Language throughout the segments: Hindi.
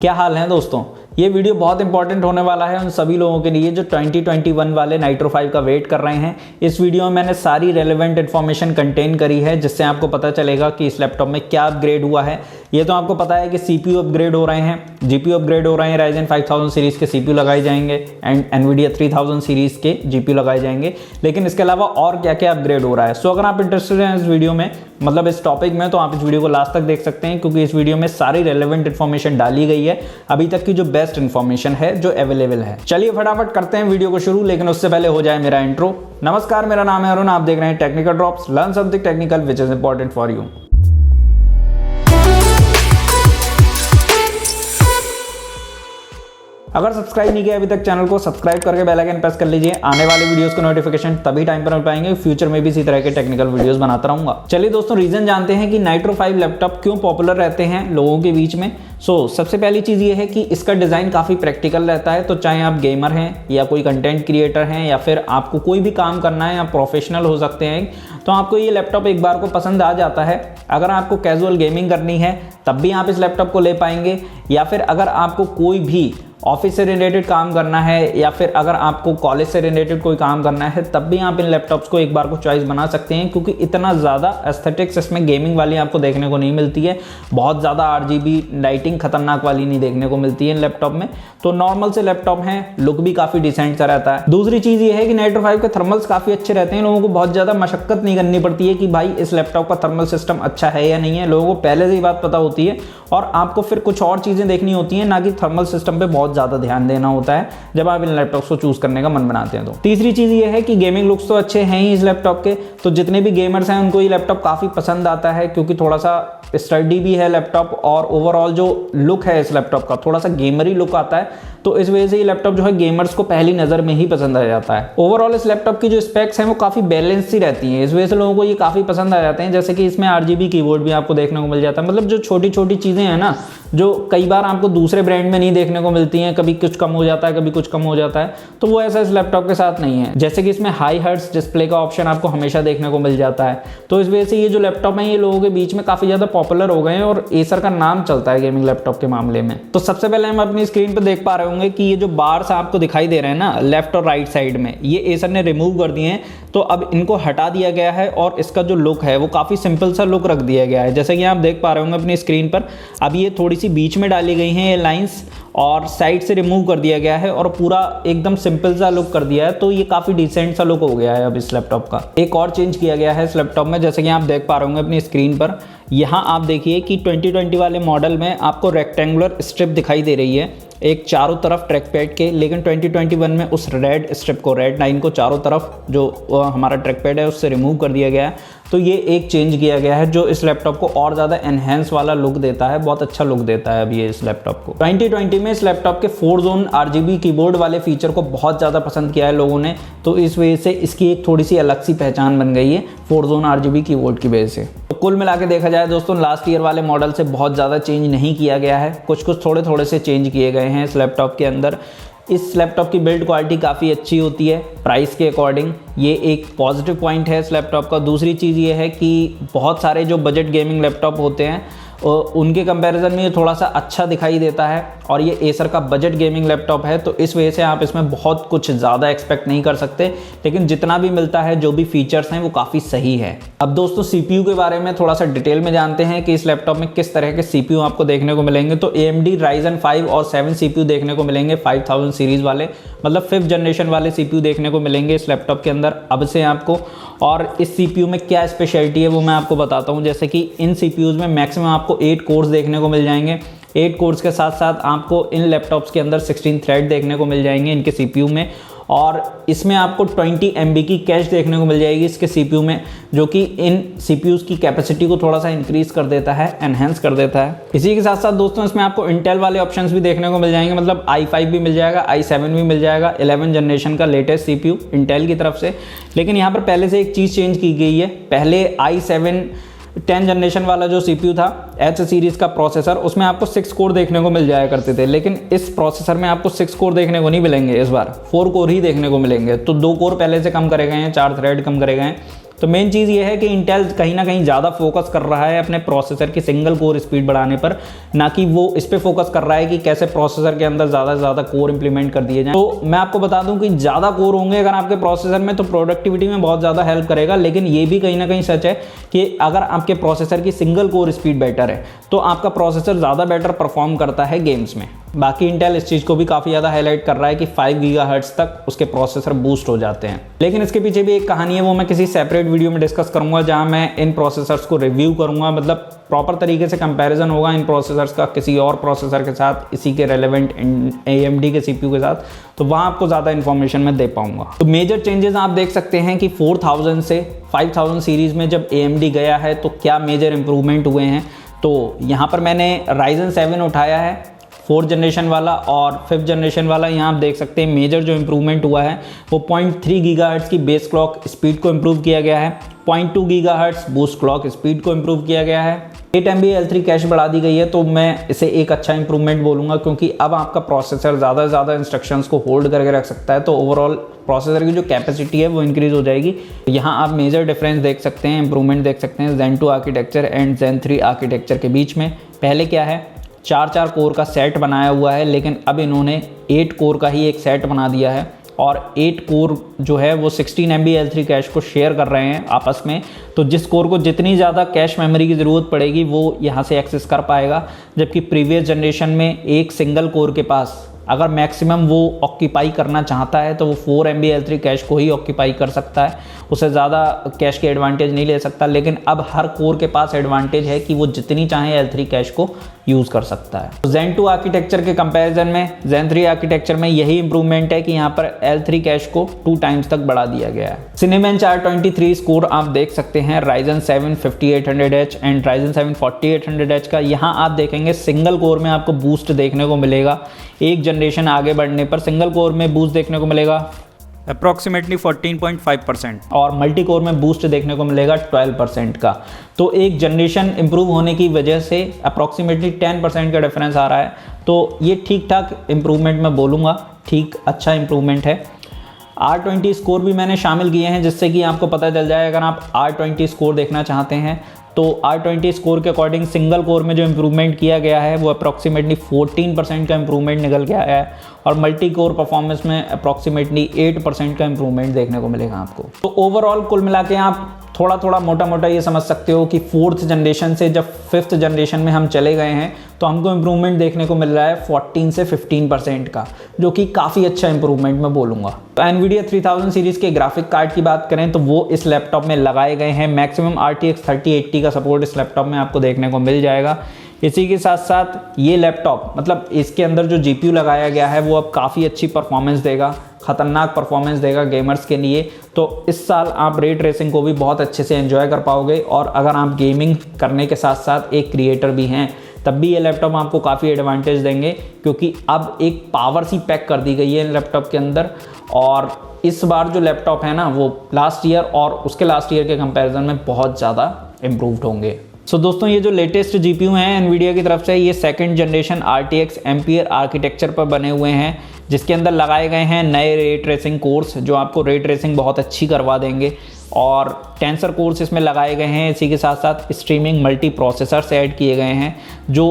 क्या हाल है दोस्तों। ये वीडियो बहुत इंपॉर्टेंट होने वाला है उन सभी लोगों के लिए जो 2021 वाले नाइट्रो 5 का वेट कर रहे हैं। इस वीडियो में मैंने सारी रेलेवेंट इन्फॉर्मेशन कंटेन करी है जिससे आपको पता चलेगा कि इस लैपटॉप में क्या अपग्रेड हुआ है। ये तो आपको पता है कि CPU अपग्रेड हो रहे हैं, GPU अपग्रेड हो रहे हैं, Ryzen 5000 सीरीज़ के CPU लगाए जाएंगे एंड NVIDIA 3000 सीरीज़ के GPU लगाए जाएंगे। लेकिन इसके अलावा और क्या क्या अपग्रेड हो रहा है। सो अगर आप इंटरेस्टेड हैं इस वीडियो में, मतलब इस टॉपिक में, तो आप इस वीडियो को लास्ट तक देख सकते हैं क्योंकि इस वीडियो में सारी रेलेवेंट इन्फॉर्मेशन डाली गई है, अभी तक की जो बेस्ट इन्फॉर्मेशन है जो अवेलेबल है। चलिए फटाफट करते हैं वीडियो को शुरू, लेकिन उससे पहले हो जाए मेरा इंट्रो। नमस्कार, मेरा नाम है अरुण, आप देख रहे हैं technical drops, learn something technical which is important for you. अगर सब्सक्राइब नहीं किया अभी तक चैनल को, सब्सक्राइब करके बेल आइकन प्रेस कर लीजिए। आने वाले वीडियोस को नोटिफिकेशन तभी टाइम पर मिल पाएंगे। फ्यूचर में भी इसी तरह के टेक्निकल वीडियोस बनाता रहूंगा। चलिए दोस्तों, रीजन जानते हैं कि नाइट्रो 5 लैपटॉप क्यों पॉपुलर रहते हैं लोगों के बीच में। सबसे पहली चीज़ ये है कि इसका डिज़ाइन काफ़ी प्रैक्टिकल रहता है। तो चाहे आप गेमर हैं या कोई कंटेंट क्रिएटर हैं या फिर आपको कोई भी काम करना है या प्रोफेशनल हो सकते हैं, तो आपको ये लैपटॉप एक बार को पसंद आ जाता है। अगर आपको कैजुअल गेमिंग करनी है तब भी आप इस लैपटॉप को ले पाएंगे, या फिर अगर आपको कोई भी ऑफिस से रिलेटेड काम करना है या फिर अगर आपको कॉलेज से रिलेटेड कोई काम करना है तब भी आप इन लैपटॉप्स को एक बार को चॉइस बना सकते हैं, क्योंकि इतना ज़्यादा एस्थेटिक्स इसमें गेमिंग वाली आपको देखने को नहीं मिलती है। बहुत ज़्यादा RGB लाइटिंग खतरनाक वाली नहीं देखने को मिलती है इन लैपटॉप में। तो नॉर्मल से लैपटॉप हैं, लुक भी काफ़ी डिसेंट सा रहता है। दूसरी चीज़ ये है कि नाइट्रो 5 के थर्मल्स काफ़ी अच्छे रहते हैं। लोगों को बहुत ज़्यादा मशक्कत नहीं करनी पड़ती है कि भाई इस लैपटॉप का थर्मल सिस्टम अच्छा है या नहीं है। लोगों को पहले से ही बात पता होती है और आपको फिर कुछ और चीज़ें देखनी होती हैं, ना कि थर्मल सिस्टम पे बहुत ज़्यादा ध्यान देना होता है जब आप इन लैपटॉप्स को चूज करने का मन बनाते हैं। तो तीसरी चीज़ ये है कि गेमिंग लुक्स तो अच्छे हैं ही इस लैपटॉप के, तो जितने भी गेमर्स हैं उनको ये लैपटॉप काफ़ी पसंद आता है, क्योंकि थोड़ा सा स्टडी भी है लैपटॉप और ओवरऑल जो लुक है इस लैपटॉप का थोड़ा सा गेमरी लुक आता है। तो इस वजह से ये लैपटॉप जो है गेमर्स को पहली नज़र में ही पसंद आ जाता है। ओवरऑल इस लैपटॉप की जो स्पेक्स हैं वो काफ़ी बैलेंस सी रहती हैं, इस वजह से लोगों को ये काफ़ी पसंद आ जाते हैं। जैसे कि इसमें RGB कीबोर्ड भी आपको देखने को मिल जाता है। मतलब जो छोटी छोटी चीज़ें हैं ना, जो कई बार आपको दूसरे ब्रांड में नहीं देखने को मिलती हैं, कभी कुछ कम हो जाता है कभी कुछ कम हो जाता है, तो वो ऐसा इस लैपटॉप के साथ नहीं है। जैसे कि इसमें हाई हर्ट्ज डिस्प्ले का ऑप्शन आपको हमेशा देखने को मिल जाता है। तो इस वजह से ये जो लैपटॉप है ये लोगों के बीच में काफ़ी ज़्यादा पॉपुलर हो गए हैं और एसर का नाम चलता है गेमिंग लैपटॉप के मामले में। तो सबसे पहले हम अपनी स्क्रीन पर देख पा रहे होंगे कि ये जो बार्स आपको दिखाई दे रहे हैं ना लेफ्ट और राइट साइड में, ये एसर ने रिमूव कर दिए हैं। तो अब इनको हटा दिया गया है और इसका जो लुक है वो काफ़ी सिंपल सा लुक रख दिया गया है। जैसे कि आप देख पा रहे होंगे अपनी स्क्रीन पर, अब ये थोड़ी सी बीच में डाली गई हैं ये लाइंस और साइड से रिमूव कर दिया गया है और पूरा एकदम सिंपल सा लुक कर दिया है। तो ये काफ़ी डिसेंट सा लुक हो गया है अब इस लैपटॉप का। एक और चेंज किया गया है इस लैपटॉप में, जैसे कि आप देख पा रहे होंगे अपनी स्क्रीन पर, यहाँ आप देखिए कि 2020 वाले मॉडल में आपको रेक्टेंगुलर स्ट्रिप दिखाई दे रही है एक चारों तरफ ट्रैक पैड के, लेकिन 2021 में उस रेड स्ट्रिप को, रेड लाइन को चारों तरफ जो हमारा ट्रैक पैड है उससे रिमूव कर दिया गया है। तो ये एक चेंज किया गया है जो इस लैपटॉप को और ज़्यादा एनहेंस वाला लुक देता है, बहुत अच्छा लुक देता है अभी ये इस लैपटॉप को। 2020 में इस लैपटॉप के 4 जोन RGB कीबोर्ड वाले फीचर को बहुत ज़्यादा पसंद किया है लोगों ने, तो इस वजह से इसकी एक थोड़ी सी अलग सी पहचान बन गई है 4 जोन RGB कीबोर्ड की वजह से। तो कुल मिला के देखा जाए दोस्तों, लास्ट ईयर वाले मॉडल से बहुत ज़्यादा चेंज नहीं किया गया है, कुछ थोड़े थोड़े से चेंज किए गए हैं इस लैपटॉप के अंदर। इस लैपटॉप की बिल्ड क्वालिटी काफ़ी अच्छी होती है प्राइस के अकॉर्डिंग, ये एक पॉजिटिव पॉइंट है इस लैपटॉप का। दूसरी चीज़ ये है कि बहुत सारे जो बजट गेमिंग लैपटॉप होते हैं उनके कंपैरिजन में ये थोड़ा सा अच्छा दिखाई देता है और ये एसर का बजट गेमिंग लैपटॉप है, तो इस वजह से आप इसमें बहुत कुछ ज़्यादा एक्सपेक्ट नहीं कर सकते, लेकिन जितना भी मिलता है जो भी फीचर्स हैं वो काफ़ी सही है। अब दोस्तों CPU के बारे में थोड़ा सा डिटेल में जानते हैं कि इस लैपटॉप में किस तरह के CPU आपको देखने को मिलेंगे। तो AMD Ryzen 5 और 7 CPU देखने को मिलेंगे 5000 सीरीज़ वाले, मतलब 5th जनरेशन वाले CPU देखने को मिलेंगे इस लैपटॉप के अंदर अब से आपको। और इस CPU में क्या स्पेशलिटी है वो मैं आपको बताता हूँ। जैसे कि इन CPUs में मैक्सिमम आपको 8 कोर्स देखने को मिल जाएंगे। 8 कोर्स के साथ साथ आपको इन लैपटॉप्स के अंदर 16 थ्रेड देखने को मिल जाएंगे इनके CPU में, और इसमें आपको 20 MB की कैश देखने को मिल जाएगी इसके CPU में, जो कि इन CPUs की कैपेसिटी को थोड़ा सा इंक्रीज कर देता है, एनहेंस कर देता है। इसी के साथ साथ दोस्तों इसमें आपको इंटेल वाले ऑप्शंस भी देखने को मिल जाएंगे, मतलब i5 भी मिल जाएगा, i7 भी मिल जाएगा, 11 जनरेशन का लेटेस्ट CPU इंटेल की तरफ से। लेकिन यहाँ पर पहले से एक चीज़ चेंज की गई है, पहले i7 10 जनरेशन वाला जो CPU था H सीरीज़ का प्रोसेसर, उसमें आपको 6 कोर देखने को मिल जाया करते थे, लेकिन इस प्रोसेसर में आपको 6 कोर देखने को नहीं मिलेंगे, इस बार 4 कोर ही देखने को मिलेंगे। तो 2 कोर पहले से कम करे गए हैं, 4 थ्रेड कम करे गए हैं, तो मेन चीज़ ये है कि इंटेल कहीं ना कहीं ज़्यादा फोकस कर रहा है अपने प्रोसेसर की सिंगल कोर स्पीड बढ़ाने पर, ना कि वो इस पर फोकस कर रहा है कि कैसे प्रोसेसर के अंदर ज़्यादा से ज़्यादा कोर इंप्लीमेंट कर दिए जाए। तो मैं आपको बता दूं कि ज़्यादा कोर होंगे अगर आपके प्रोसेसर में तो प्रोडक्टिविटी में बहुत ज़्यादा हेल्प करेगा, लेकिन ये भी कहीं ना कहीं सच है कि अगर आपके प्रोसेसर की सिंगल कोर स्पीड बेटर है तो आपका प्रोसेसर ज़्यादा बेटर परफॉर्म करता है गेम्स में। बाकी इंटेल इस चीज़ को भी काफ़ी ज़्यादा हाईलाइट कर रहा है कि 5 गीगाहर्ट्ज़ तक उसके प्रोसेसर बूस्ट हो जाते हैं। लेकिन इसके पीछे भी एक कहानी है, वो मैं किसी सेपरेट वीडियो में डिस्कस करूंगा जहां मैं इन प्रोसेसर्स को रिव्यू करूंगा, मतलब प्रॉपर तरीके से कंपैरिजन होगा इन प्रोसेसर्स का किसी और प्रोसेसर के साथ, इसी के रेलेवेंट AMD के CPU के साथ, तो वहां आपको ज़्यादा इन्फॉर्मेशन मैं दे पाऊंगा। तो मेजर चेंजेस आप देख सकते हैं कि 4000 से 5000 सीरीज़ में जब AMD गया है तो क्या मेजर इंप्रूवमेंट हुए हैं। तो यहाँ पर मैंने Ryzen 7 उठाया है 4th जनरेशन वाला, और 5th जनरेशन वाला। यहाँ आप देख सकते हैं मेजर जो इंप्रूवमेंट हुआ है वो 0.3 गीगाहर्ट्ज़ की बेस क्लॉक स्पीड को इंप्रूव किया गया है, 0.2 गीगाहर्ट्ज़ बूस्ट क्लॉक स्पीड को इंप्रूव किया गया है, 8 MB L3 कैश बढ़ा दी गई है। तो मैं इसे एक अच्छा इंप्रूवमेंट बोलूँगा, क्योंकि अब आपका प्रोसेसर ज़्यादा से ज़्यादा इंस्ट्रक्शंस को होल्ड करके रख सकता है, तो ओवरऑल प्रोसेसर की जो कैपेसिटी है वो इंक्रीज़ हो जाएगी। यहाँ आप मेजर डिफरेंस देख सकते हैं, इंप्रूवमेंट देख सकते हैं Zen 2 architecture and Zen 3 architecture के बीच में। पहले क्या है, 4 कोर का सेट बनाया हुआ है, लेकिन अब इन्होंने 8 कोर का ही एक सेट बना दिया है, और 8 कोर जो है वो 16 MB L3 कैश को शेयर कर रहे हैं आपस में। तो जिस कोर को जितनी ज़्यादा कैश मेमोरी की ज़रूरत पड़ेगी वो यहाँ से एक्सेस कर पाएगा, जबकि प्रीवियस जनरेशन में एक सिंगल कोर के पास अगर मैक्सिमम वो ऑक्यूपाई करना चाहता है तो वो 4 MB L3 कैश को ही ऑक्यूपाई कर सकता है, उससे ज़्यादा कैश की एडवांटेज नहीं ले सकता। लेकिन अब हर कोर के पास एडवांटेज है कि वो जितनी चाहे L3 कैश को यूज़ कर सकता है। तो Zen 2 आर्किटेक्चर के कंपैरिजन में Zen 3 आर्किटेक्चर में यही इंप्रूवमेंट है कि यहाँ पर L3 कैश को 2 टाइम्स तक बढ़ा दिया गया है। Cinebench R23 कोर आप देख सकते हैं Ryzen 7 5800H and Ryzen 7 4800H का। यहाँ आप देखेंगे सिंगल कोर में आपको बूस्ट देखने को मिलेगा, एक जनरेशन आगे बढ़ने पर सिंगल कोर में बूस्ट देखने को मिलेगा अप्रॉक्सीमेटली 14.5% और मल्टी कोर में बूस्ट देखने को मिलेगा 12% का। तो एक जनरेशन इंप्रूव होने की वजह से अप्रॉक्सीमेटली 10% का डिफरेंस आ रहा है। तो ये ठीक ठाक इम्प्रूवमेंट मैं बोलूँगा, ठीक अच्छा इम्प्रूवमेंट है। R20 स्कोर भी मैंने शामिल किए हैं, जिससे कि आपको पता चल जाए अगर आप R20 स्कोर देखना चाहते हैं तो R20 स्कोर के अकॉर्डिंग सिंगल कोर में जो इम्प्रूवमेंट किया गया है वो अप्रॉक्सीमेटली 14% का इम्प्रूवमेंट निकल के आया है, और मल्टी कोर परफॉर्मेंस में अप्रॉक्सीमेटली 8% का इम्प्रूवमेंट देखने को मिलेगा आपको। तो ओवरऑल कुल मिला के आप थोड़ा थोड़ा मोटा मोटा ये समझ सकते हो कि 4th जनरेशन से जब 5th जनरेशन में हम चले गए हैं तो हमको इम्प्रूवमेंट देखने को मिल रहा है 14 से 15% का, जो कि काफ़ी अच्छा इम्प्रूवमेंट मैं बोलूँगा। तो NVIDIA 3000 सीरीज़ के ग्राफिक कार्ड की बात करें तो वो इस लैपटॉप में लगाए गए हैं। मैक्सिमम RTX 3080 का सपोर्ट इस लैपटॉप में आपको देखने को मिल जाएगा। इसी के साथ साथ ये लैपटॉप मतलब इसके अंदर जो GPU लगाया गया है वो अब काफ़ी अच्छी परफॉर्मेंस देगा, ख़तरनाक परफॉर्मेंस देगा गेमर्स के लिए। तो इस साल आप रे ट्रेसिंग को भी बहुत अच्छे से एंजॉय कर पाओगे, और अगर आप गेमिंग करने के साथ साथ एक क्रिएटर भी हैं तब भी ये लैपटॉप आपको काफ़ी एडवांटेज देंगे, क्योंकि अब एक पावर सी पैक कर दी गई है इन लैपटॉप के अंदर। और इस बार जो लैपटॉप है ना वो लास्ट ईयर और उसके लास्ट ईयर के कंपैरिजन में बहुत ज़्यादा इम्प्रूव्ड होंगे। सो दोस्तों ये जो लेटेस्ट GPU हैं NVIDIA की तरफ से, ये 2nd generation RTX Ampere architecture पर बने हुए हैं, जिसके अंदर लगाए गए हैं नए रे ट्रेसिंग कोर्स जो आपको रे ट्रेसिंग बहुत अच्छी करवा देंगे, और टेंसर कोर्स इसमें लगाए गए हैं। इसी के साथ साथ स्ट्रीमिंग मल्टी प्रोसेसर्स ऐड किए गए हैं जो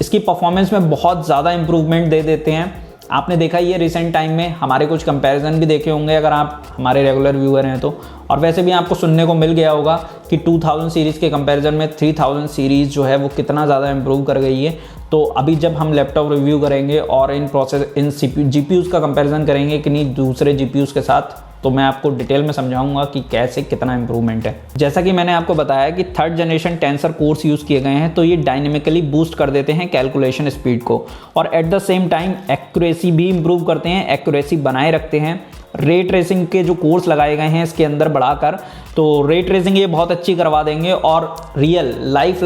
इसकी परफॉर्मेंस में बहुत ज़्यादा इंप्रूवमेंट दे देते हैं। आपने देखा ये रिसेंट टाइम में हमारे कुछ कंपैरिजन भी देखे होंगे अगर आप हमारे रेगुलर व्यूअर हैं तो, और वैसे भी आपको सुनने को मिल गया होगा कि 2000 सीरीज़ के कंपैरिजन में 3000 सीरीज़ जो है वो कितना ज़्यादा इंप्रूव कर गई है। तो अभी जब हम लैपटॉप रिव्यू करेंगे और इन GPUs का कंपैरिजन करेंगे कि नहीं दूसरे GPUs के साथ, तो मैं आपको डिटेल में समझाऊंगा कि कैसे कितना इंप्रूवमेंट है। जैसा कि मैंने आपको बताया कि 3rd generation tensor course use किए गए हैं, तो ये डायनेमिकली बूस्ट कर देते हैं कैलकुलेशन स्पीड को, और at the same time accuracy भी इंप्रूव करते हैं, एक्यूरेसी बनाए रखते हैं। रे ट्रेसिंग के जो कोर्स लगाए गए हैं इसके अंदर बढ़ाकर, तो रे ट्रेसिंग ये बहुत अच्छी करवा देंगे, और रियल लाइफ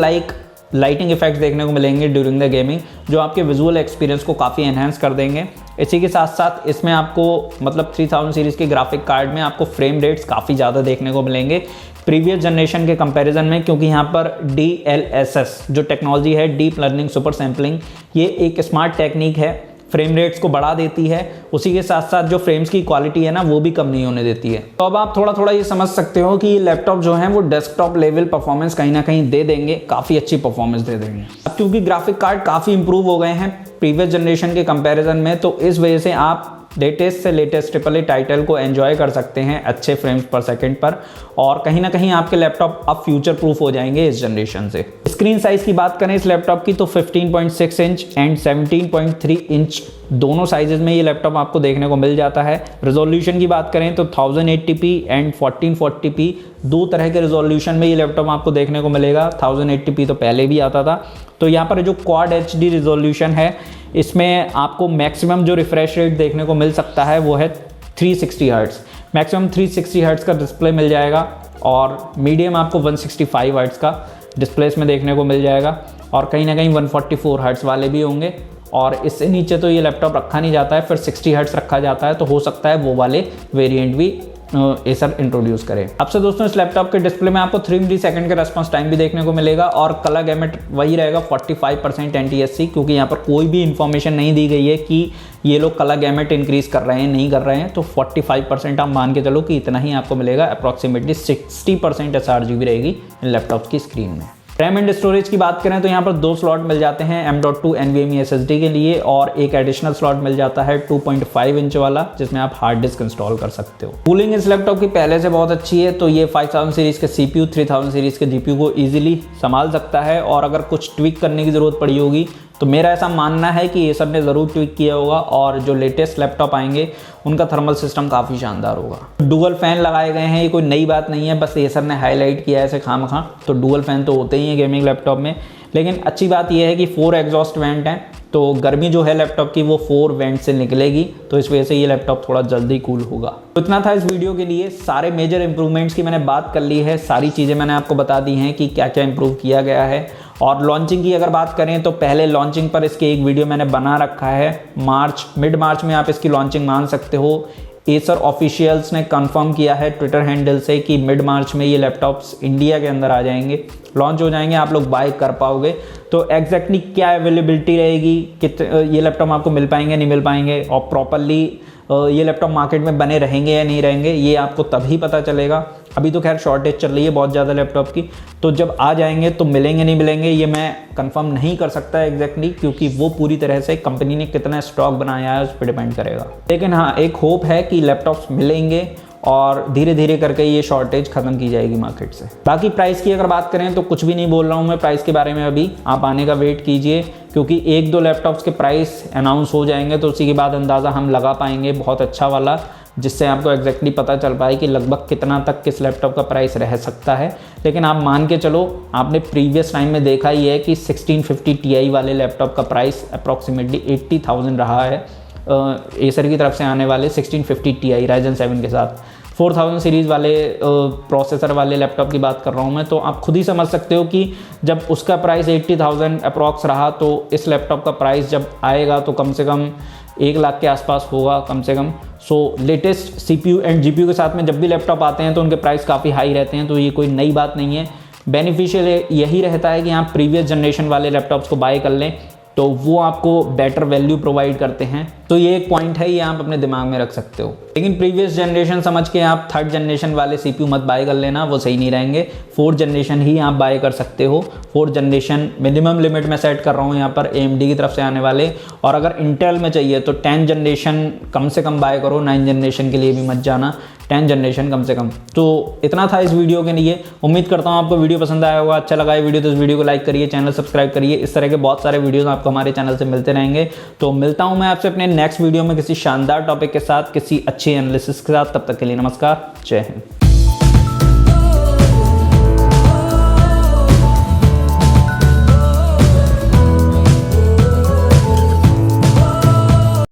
लाइटिंग इफेक्ट्स देखने को मिलेंगे ड्यूरिंग द गेमिंग, जो आपके विजुअल एक्सपीरियंस को काफ़ी एनहांस कर देंगे। इसी के साथ साथ इसमें आपको मतलब 3000 सीरीज़ के ग्राफिक कार्ड में आपको फ्रेम रेट्स काफ़ी ज़्यादा देखने को मिलेंगे प्रीवियस जनरेशन के कंपैरिजन में, क्योंकि यहाँ पर DLSS जो टेक्नोलॉजी है, डीप लर्निंग सुपर सैम्पलिंग, ये एक स्मार्ट टेक्निक है फ्रेम रेट्स को बढ़ा देती है, उसी के साथ साथ जो फ्रेम्स की क्वालिटी है ना वो भी कम नहीं होने देती है। तो अब आप थोड़ा थोड़ा ये समझ सकते हो कि ये लैपटॉप जो है वो डेस्कटॉप लेवल परफॉर्मेंस कहीं ना कहीं दे देंगे, काफ़ी अच्छी परफॉर्मेंस दे देंगे। अब क्योंकि ग्राफिक कार्ड काफ़ी इंप्रूव हो गए हैं प्रीवियस जनरेशन के कंपैरिजन में, तो इस वजह से आप लेटेस्ट से लेटेस्ट AAA टाइटल को एंजॉय कर सकते हैं अच्छे फ्रेम्स पर सेकंड पर, और कहीं ना कहीं आपके लैपटॉप अब फ्यूचर प्रूफ हो जाएंगे इस जनरेशन से। स्क्रीन साइज की बात करें इस लैपटॉप की तो 15.6 इंच एंड 17.3 इंच दोनों साइजेस में ये लैपटॉप आपको देखने को मिल जाता है। रिजोल्यूशन की बात करें तो 1080p एंड 1440p दो तरह के रिजोल्यूशन में ये लैपटॉप आपको देखने को मिलेगा। 1080p तो पहले भी आता था। तो यहाँ पर जो क्वाड HD रिजोल्यूशन है इसमें आपको मैक्सिमम जो रिफ्रेश रेट देखने को मिल सकता है वो है 360 हर्ट्ज़, मैक्सिमम 360 हर्ट्ज़ का डिस्प्ले मिल जाएगा, और मीडियम आपको 165 हर्ट्ज़ का डिस्प्ले में देखने को मिल जाएगा, और कहीं ना कहीं 144 हर्ट्ज़ वाले भी होंगे, और इससे नीचे तो ये लैपटॉप रखा नहीं जाता है, फिर 60 हर्ट्ज़ रखा जाता है, तो हो सकता है वो वाले वेरिएंट भी एसर इंट्रोड्यूस करें। अब से दोस्तों इस लैपटॉप के डिस्प्ले में आपको 3 मिलीसेकंड का रेस्पॉन्स टाइम भी देखने को मिलेगा, और कलर गैमेट वही रहेगा 45% NTSC, क्योंकि यहाँ पर कोई भी इंफॉर्मेशन नहीं दी गई है कि ये लोग कलर गैमेट इंक्रीज कर रहे हैं नहीं कर रहे हैं, तो 45% आप मान के चलो कि इतना ही आपको मिलेगा। अप्रॉक्सीमेटली 60% sRGB रहेगी इन लैपटॉप की स्क्रीन में। रैम एंड स्टोरेज की बात करें तो यहाँ पर 2 स्लॉट मिल जाते हैं M.2 NVMe SSD के लिए, और एक एडिशनल स्लॉट मिल जाता है 2.5 इंच वाला जिसमें आप हार्ड डिस्क इंस्टॉल कर सकते हो। कूलिंग इस लैपटॉप की पहले से बहुत अच्छी है, तो ये 5000 सीरीज के CPU 3000 सीरीज के GPU को ईजिली संभाल सकता है, और अगर कुछ ट्विक करने की ज़रूरत पड़ी होगी तो मेरा ऐसा मानना है कि एसर ने ज़रूर ट्विक किया होगा, और जो लेटेस्ट लैपटॉप आएंगे उनका थर्मल सिस्टम काफ़ी शानदार होगा। डुअल फैन लगाए गए हैं, ये कोई नई बात नहीं है, बस एसर ने हाईलाइट किया है ऐसे खामखा। तो डुअल फैन तो होते ही हैं गेमिंग लैपटॉप में, लेकिन अच्छी बात यह है कि 4 एग्जॉस्ट वेंट हैं, तो गर्मी जो है लैपटॉप की वो 4 वेंट से निकलेगी, तो इस वजह से ये लैपटॉप थोड़ा जल्दी कूल होगा। तो इतना था इस वीडियो के लिए। सारे मेजर इंप्रूवमेंट्स की मैंने बात कर ली है, सारी चीज़ें मैंने आपको बता दी हैं कि क्या क्या इंप्रूव किया गया है। और लॉन्चिंग की अगर बात करें तो पहले लॉन्चिंग पर इसके एक वीडियो मैंने बना रखा है, मिड मार्च में आप इसकी लॉन्चिंग मान सकते हो। एसर ऑफिशियल्स ने कंफर्म किया है ट्विटर हैंडल से कि मिड मार्च में ये लैपटॉप्स इंडिया के अंदर आ जाएंगे, लॉन्च हो जाएंगे, आप लोग बाय कर पाओगे। तो एग्जैक्टली क्या अवेलेबिलिटी रहेगी, ये लैपटॉप आपको मिल पाएंगे नहीं मिल पाएंगे, और प्रॉपरली ये लैपटॉप मार्केट में बने रहेंगे या नहीं रहेंगे, ये आपको तभी पता चलेगा। अभी तो खैर शॉर्टेज चल रही है बहुत ज़्यादा लैपटॉप की, तो जब आ जाएंगे तो मिलेंगे नहीं मिलेंगे ये मैं कंफर्म नहीं कर सकता एग्जैक्टली, क्योंकि वो पूरी तरह से कंपनी ने कितना स्टॉक बनाया है उस पर डिपेंड करेगा। लेकिन हाँ, एक होप है कि लैपटॉप्स मिलेंगे और धीरे धीरे करके ये शॉर्टेज खत्म की जाएगी मार्केट से। बाकी प्राइस की अगर बात करें तो कुछ भी नहीं बोल रहा हूँ मैं प्राइस के बारे में, अभी आप आने का वेट कीजिए, क्योंकि 1-2 लैपटॉप्स के प्राइस अनाउंस हो जाएंगे तो उसी के बाद अंदाज़ा हम लगा पाएंगे बहुत अच्छा वाला, जिससे आपको एग्जैक्टली पता चल पाए कि लगभग कितना तक किस लैपटॉप का प्राइस रह सकता है। लेकिन आप मान के चलो, आपने प्रीवियस टाइम में देखा ही है कि 1650 Ti वाले लैपटॉप का प्राइस अप्रॉक्सीमेटली 80,000 रहा है एसर की तरफ से आने वाले 1650 Ti राइजन 7 के साथ। 4000 सीरीज़ वाले प्रोसेसर वाले लैपटॉप की बात कर रहा हूँ मैं, तो आप खुद ही समझ सकते हो कि जब उसका प्राइस 80,000 अप्रॉक्स रहा, तो इस लैपटॉप का प्राइस जब आएगा तो कम से कम 1 लाख के आसपास होगा कम से कम। सो लेटेस्ट CPU एंड GPU के साथ में जब भी लैपटॉप आते हैं तो उनके प्राइस काफ़ी हाई रहते हैं, तो ये कोई नई बात नहीं है। बेनिफिशियल यही रहता है कि आप प्रीवियस जनरेशन वाले लैपटॉप्स को बाय कर लें, तो वो आपको बेटर वैल्यू प्रोवाइड करते हैं। तो ये एक पॉइंट है, ये आप अपने दिमाग में रख सकते हो। लेकिन प्रीवियस जनरेशन समझ के आप 3rd जनरेशन वाले CPU मत बाय कर लेना, वो सही नहीं रहेंगे। 4th जनरेशन ही आप बाय कर सकते हो। 4th जनरेशन मिनिमम लिमिट में सेट कर रहा हूँ यहाँ पर AMD की तरफ से आने वाले, और अगर इंटेल में चाहिए तो 10th जनरेशन कम से कम बाय करो, 9th जनरेशन के लिए भी मत जाना, 10th जनरेशन कम से कम। तो इतना था इस वीडियो के लिए। उम्मीद करता हूँ आपको वीडियो पसंद आया होगा, अच्छा लगा ये वीडियो तो इस वीडियो को लाइक करिए, चैनल सब्सक्राइब करिए। इस तरह के बहुत सारे वीडियोस आपको हमारे चैनल से मिलते रहेंगे। तो मिलता हूँ मैं आपसे अपने नेक्स्ट वीडियो में किसी शानदार टॉपिक के साथ, किसी अच्छे एनालिसिस के साथ। तब तक के लिए नमस्कार, जय हिंद।